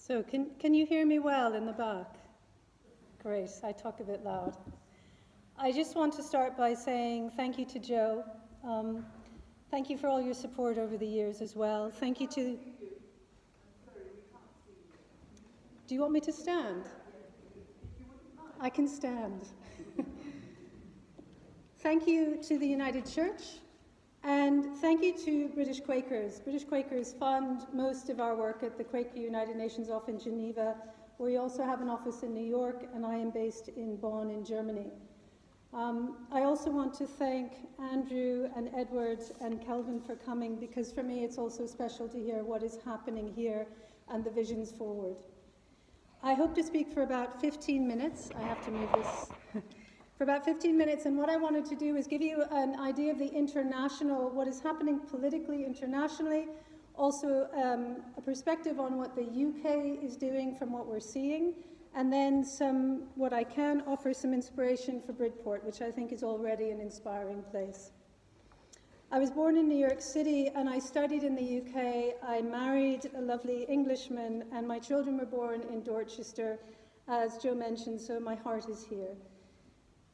So can you hear me well in the back? Great, I talk a bit loud. I just want to start by saying thank you to Joe. Thank you for all your support over the years as well. Thank you to... Do you want me to stand? I can stand. Thank you to the United Church, and thank you to British Quakers. British Quakers fund most of our work at the Quaker United Nations office in Geneva. We also have an office in New York, and I am based in Bonn in Germany. I also want to thank Andrew and Edward and Kelvin for coming, because for me it's also special to hear what is happening here and the visions forward. I hope to speak for about 15 minutes. I have to move this. For about 15 minutes, and what I wanted to do is give you an idea of the international, what is happening politically internationally, also a perspective on what the UK is doing from what we're seeing, and then what I can offer some inspiration for Bridport, which I think is already an inspiring place. I was born in New York City and I studied in the UK. I married a lovely Englishman and my children were born in Dorchester, as Joe mentioned, so my heart is here.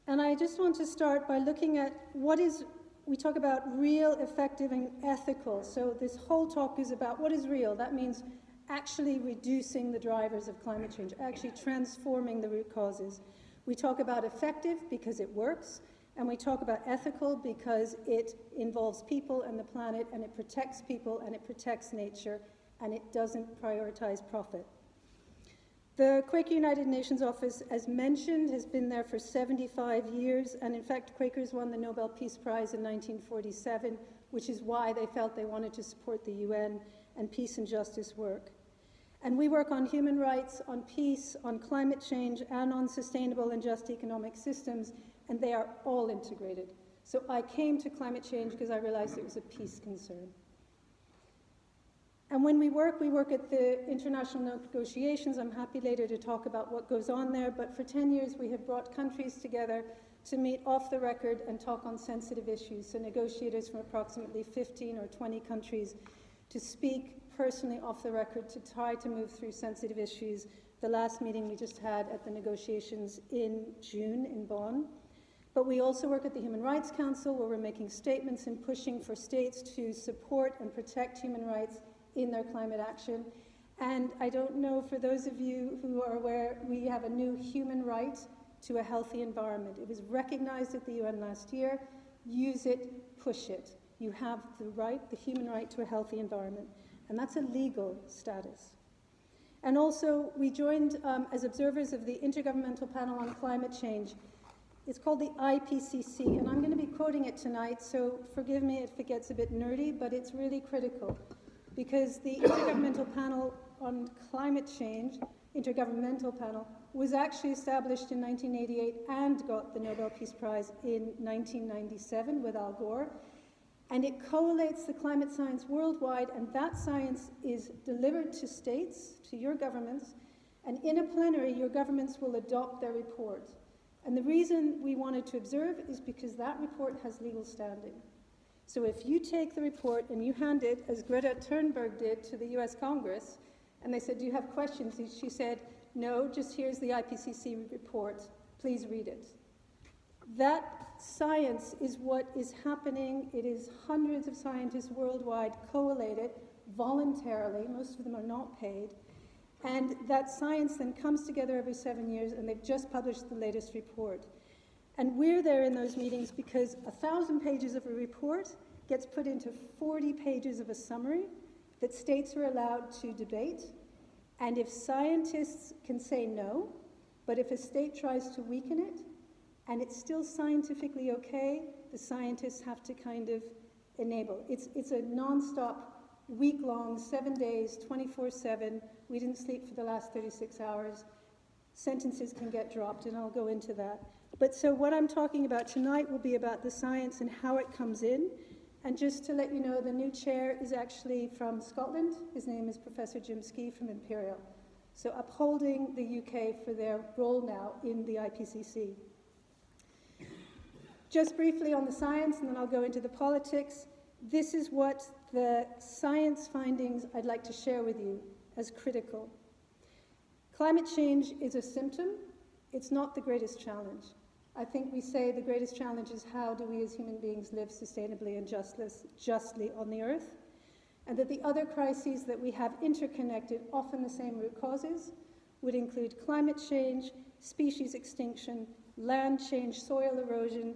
And I just want to start by looking at we talk about real, effective, and ethical. So this whole talk is about what is real. That means actually reducing the drivers of climate change, actually transforming the root causes. We talk about effective because it works, and we talk about ethical because it involves people and the planet, and it protects people, and it protects nature, and it doesn't prioritize profit. The Quaker United Nations office, as mentioned, has been there for 75 years, and in fact, Quakers won the Nobel Peace Prize in 1947, which is why they felt they wanted to support the UN and peace and justice work. And we work on human rights, on peace, on climate change, and on sustainable and just economic systems, and they are all integrated. So I came to climate change because I realized it was a peace concern. And when we work at the international negotiations. I'm happy later to talk about what goes on there, but for 10 years we have brought countries together to meet off the record and talk on sensitive issues. So negotiators from approximately 15 or 20 countries to speak personally off the record to try to move through sensitive issues. The last meeting we just had at the negotiations in June in Bonn. But we also work at the Human Rights Council, where we're making statements and pushing for states to support and protect human rights in their climate action. And I don't know, for those of you who are aware, we have a new human right to a healthy environment. It was recognized at the UN last year. Use it, push it. You have the right, the human right to a healthy environment. And that's a legal status. And also, we joined as observers of the Intergovernmental Panel on Climate Change. It's called the IPCC, and I'm going to be quoting it tonight, so forgive me if it gets a bit nerdy, but it's really critical. Because the Intergovernmental Panel on Climate Change, Intergovernmental Panel, was actually established in 1988 and got the Nobel Peace Prize in 1997 with Al Gore. And it collates the climate science worldwide, and that science is delivered to states, to your governments, and in a plenary, your governments will adopt their report. And the reason we wanted to observe is because that report has legal standing. So if you take the report and you hand it, as Greta Thunberg did, to the US Congress, and they said, do you have questions? She said, no, just here's the IPCC report. Please read it. That science is what is happening. It is hundreds of scientists worldwide collated voluntarily. Most of them are not paid. And that science then comes together every 7 years, and they've just published the latest report. And we're there in those meetings because 1,000 pages of a report gets put into 40 pages of a summary that states are allowed to debate. And if scientists can say no, but if a state tries to weaken it, and it's still scientifically okay, the scientists have to kind of enable. It's a non-stop, week-long, 7 days, 24/7. We didn't sleep for the last 36 hours. Sentences can get dropped, and I'll go into that. But so what I'm talking about tonight will be about the science and how it comes in. And just to let you know, the new chair is actually from Scotland. His name is Professor Jim Skee from Imperial. So upholding the UK for their role now in the IPCC. Just briefly on the science, and then I'll go into the politics. This is what the science findings I'd like to share with you as critical. Climate change is a symptom. It's not the greatest challenge. I think we say the greatest challenge is how do we as human beings live sustainably and justly on the earth, and that the other crises that we have interconnected, often the same root causes, would include climate change, species extinction, land change, soil erosion,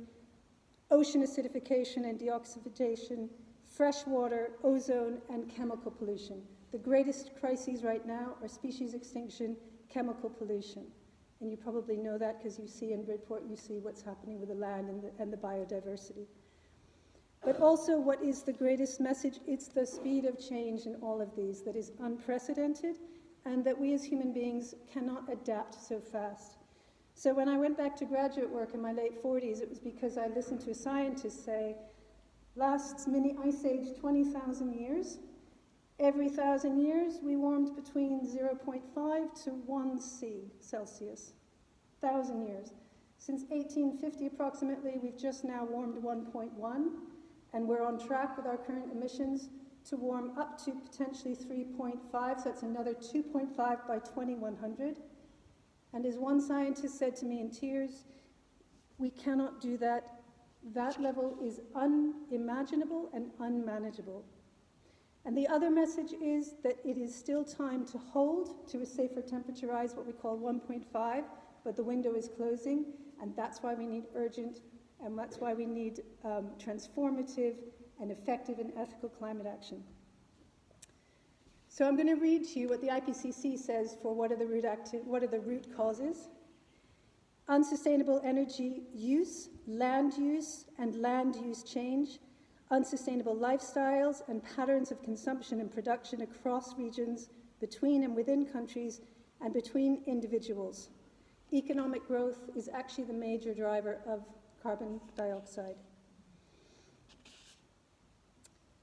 ocean acidification and deoxification, fresh water, ozone, and chemical pollution. The greatest crises right now are species extinction, chemical pollution. And you probably know that because you see in Bridport, you see what's happening with the land and the biodiversity. But also, what is the greatest message? It's the speed of change in all of these that is unprecedented, and that we as human beings cannot adapt so fast. So when I went back to graduate work in my late 40s, it was because I listened to a scientist say, last mini ice age 20,000 years. Every 1,000 years, we warmed between 0.5 to 1 C Celsius. 1,000 years. Since 1850 approximately, we've just now warmed 1.1, and we're on track with our current emissions to warm up to potentially 3.5, so that's another 2.5 by 2100. And as one scientist said to me in tears, we cannot do that. That level is unimaginable and unmanageable. And the other message is that it is still time to hold to a safer temperature rise, what we call 1.5, but the window is closing, and that's why we need urgent, and that's why we need transformative and effective and ethical climate action. So I'm going to read to you what the IPCC says for what are the root causes. Unsustainable energy use, and land use change, unsustainable lifestyles and patterns of consumption and production across regions, between and within countries, and between individuals. Economic growth is actually the major driver of carbon dioxide.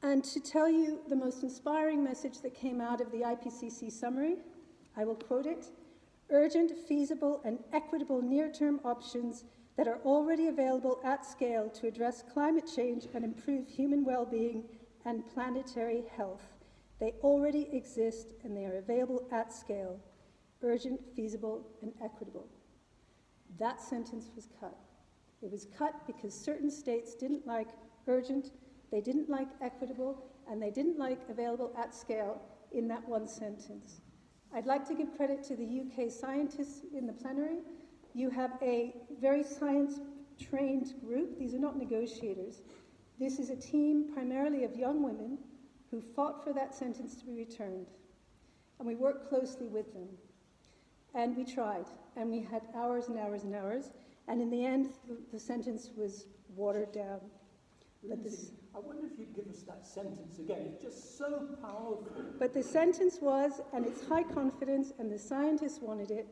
And to tell you the most inspiring message that came out of the IPCC summary, I will quote it: urgent, feasible, and equitable near-term options that are already available at scale to address climate change and improve human well-being and planetary health. They already exist and they are available at scale. Urgent, feasible, and equitable. That sentence was cut. It was cut because certain states didn't like urgent, they didn't like equitable, and they didn't like available at scale in that one sentence. I'd like to give credit to the UK scientists in the plenary. You have a very science-trained group. These are not negotiators. This is a team primarily of young women who fought for that sentence to be returned. And we worked closely with them. And we tried. And we had hours and hours and hours. And in the end, the sentence was watered down. Lindsey, I wonder if you'd give us that sentence again. It's just so powerful. But the sentence was, and it's high confidence, and the scientists wanted it,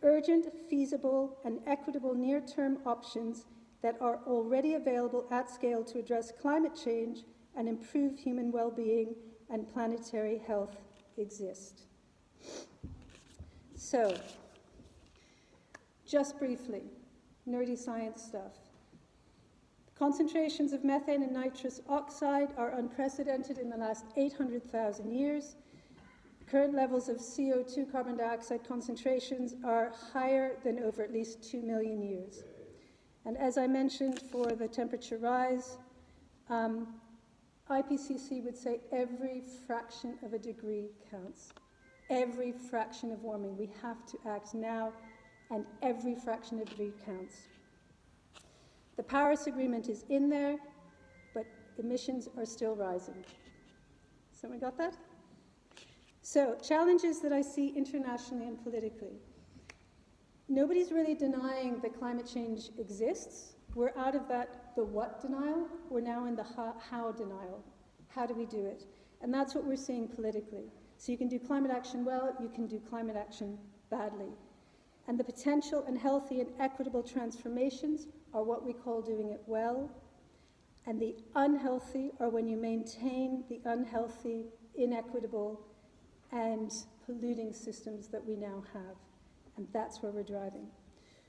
urgent, feasible, and equitable near-term options that are already available at scale to address climate change and improve human well-being and planetary health exist. So, just briefly, nerdy science stuff. Concentrations of methane and nitrous oxide are unprecedented in the last 800,000 years. Current levels of CO2 carbon dioxide concentrations are higher than over at least 2 million years. And as I mentioned for the temperature rise, IPCC would say every fraction of a degree counts. Every fraction of warming. We have to act now, and every fraction of a degree counts. The Paris Agreement is in there, but emissions are still rising. Someone got that? So, challenges that I see internationally and politically. Nobody's really denying that climate change exists. We're out of the what denial. We're now in the how denial. How do we do it? And that's what we're seeing politically. So you can do climate action well, you can do climate action badly. And the potential and healthy and equitable transformations are what we call doing it well. And the unhealthy are when you maintain the unhealthy, inequitable, and polluting systems that we now have. And that's where we're driving.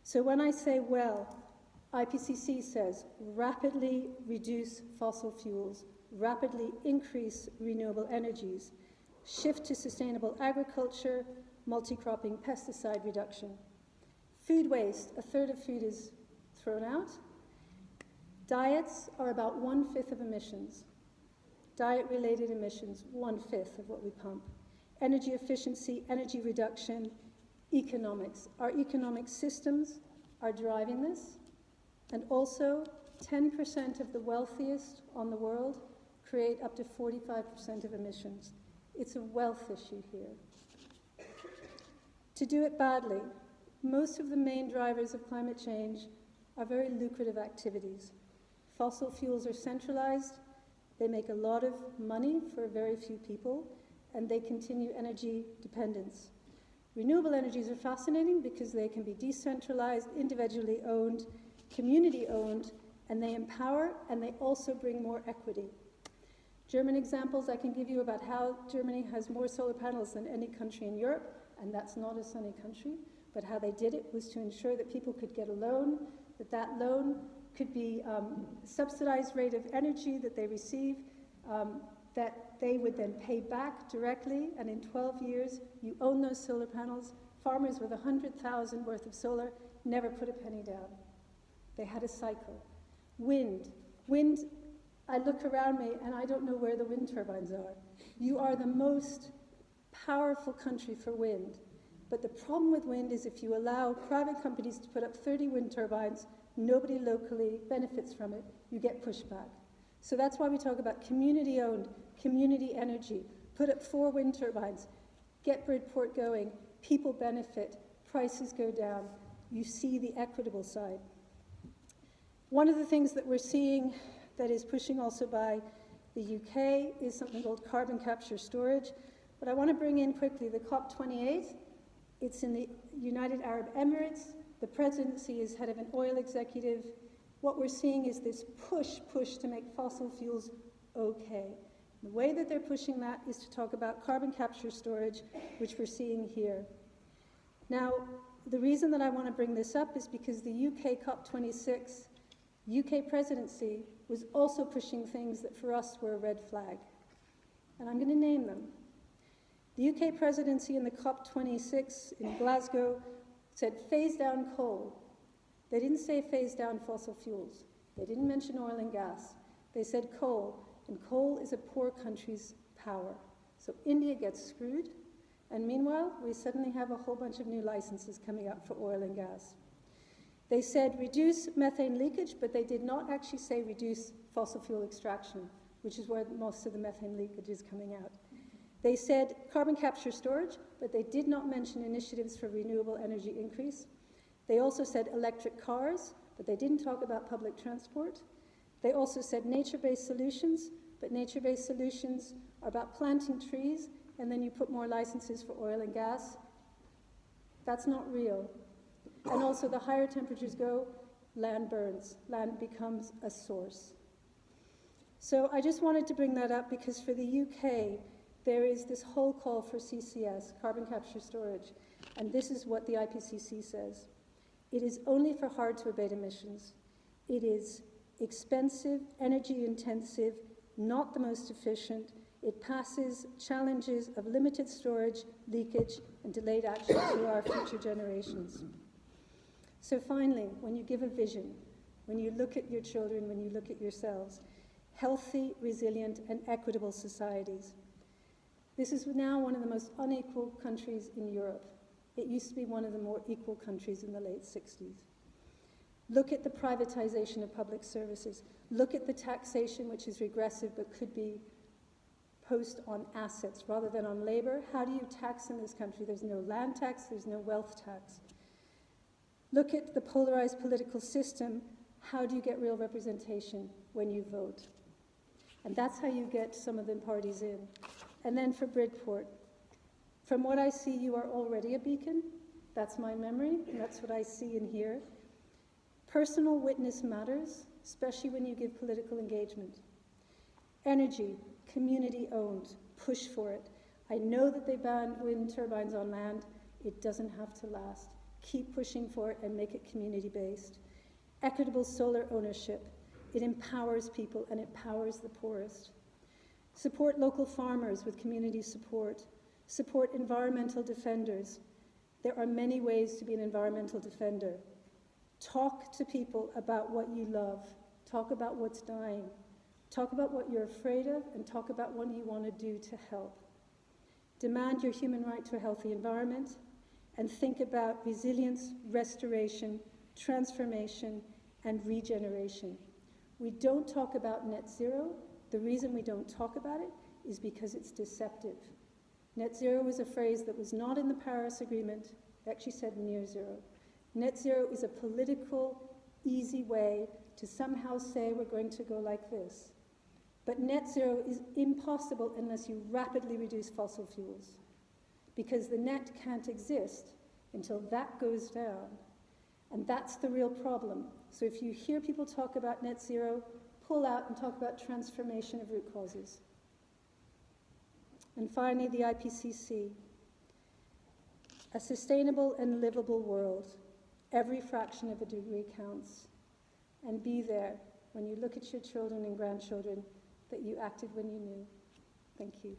So when I say well, IPCC says rapidly reduce fossil fuels, rapidly increase renewable energies, shift to sustainable agriculture, multi-cropping, pesticide reduction. Food waste, a third of food is thrown out. Diets are about 1/5 of emissions. Diet-related emissions, 1/5 of what we pump. Energy efficiency, energy reduction, economics. Our economic systems are driving this, and also 10% of the wealthiest on the world create up to 45% of emissions. It's a wealth issue here. To do it badly, most of the main drivers of climate change are very lucrative activities. Fossil fuels are centralized, they make a lot of money for very few people, and they continue energy dependence. Renewable energies are fascinating because they can be decentralized, individually owned, community owned, and they empower, and they also bring more equity. German examples I can give you about how Germany has more solar panels than any country in Europe, and that's not a sunny country, but how they did it was to ensure that people could get a loan, that loan could be subsidized rate of energy that they receive, that they would then pay back directly, and in 12 years, you own those solar panels. Farmers with 100,000 worth of solar never put a penny down. They had a cycle. Wind, I look around me and I don't know where the wind turbines are. You are the most powerful country for wind. But the problem with wind is if you allow private companies to put up 30 wind turbines, nobody locally benefits from it, you get pushback. So that's why we talk about community-owned, community energy. Put up 4 wind turbines, get Bridport going, people benefit, prices go down. You see the equitable side. One of the things that we're seeing that is pushing also by the UK is something called carbon capture storage. But I want to bring in quickly the COP28. It's in the United Arab Emirates. The presidency is head of an oil executive. What we're seeing is this push to make fossil fuels okay. The way that they're pushing that is to talk about carbon capture storage, which we're seeing here. Now, the reason that I want to bring this up is because the UK COP26, UK presidency, was also pushing things that for us were a red flag. And I'm going to name them. The UK presidency in the COP26 in Glasgow said phase down coal. They didn't say phase down fossil fuels. They didn't mention oil and gas. They said coal, and coal is a poor country's power. So India gets screwed, and meanwhile, we suddenly have a whole bunch of new licenses coming up for oil and gas. They said reduce methane leakage, but they did not actually say reduce fossil fuel extraction, which is where most of the methane leakage is coming out. They said carbon capture storage, but they did not mention initiatives for renewable energy increase. They also said electric cars, but they didn't talk about public transport. They also said nature-based solutions, but nature-based solutions are about planting trees, and then you put more licenses for oil and gas. That's not real. And also, the higher temperatures go, land burns. Land becomes a source. So I just wanted to bring that up because for the UK, there is this whole call for CCS, carbon capture storage, and this is what the IPCC says. It is only for hard-to-abate emissions. It is expensive, energy-intensive, not the most efficient. It passes challenges of limited storage, leakage, and delayed action to our future generations. So finally, when you give a vision, when you look at your children, when you look at yourselves, healthy, resilient, and equitable societies. This is now one of the most unequal countries in Europe. It used to be one of the more equal countries in the late 60s. Look at the privatization of public services. Look at the taxation, which is regressive but could be posed on assets rather than on labor. How do you tax in this country? There's no land tax, there's no wealth tax. Look at the polarized political system. How do you get real representation? When you vote. And that's how you get some of the parties in. And then for Bridport, from what I see, you are already a beacon. That's my memory, and that's what I see and hear. Personal witness matters, especially when you give political engagement. Energy, community-owned, push for it. I know that they banned wind turbines on land. It doesn't have to last. Keep pushing for it and make it community-based. Equitable solar ownership. It empowers people and it powers the poorest. Support local farmers with community support. Support environmental defenders. There are many ways to be an environmental defender. Talk to people about what you love. Talk about what's dying. Talk about what you're afraid of, and talk about what you want to do to help. Demand your human right to a healthy environment, and think about resilience, restoration, transformation, and regeneration. We don't talk about net zero. The reason we don't talk about it is because it's deceptive. Net zero is a phrase that was not in the Paris Agreement. It actually said near zero. Net zero is a political, easy way to somehow say we're going to go like this. But net zero is impossible unless you rapidly reduce fossil fuels, because the net can't exist until that goes down. And that's the real problem. So if you hear people talk about net zero, pull out and talk about transformation of root causes. And finally, the IPCC. A sustainable and livable world. Every fraction of a degree counts. And be there when you look at your children and grandchildren that you acted when you knew. Thank you.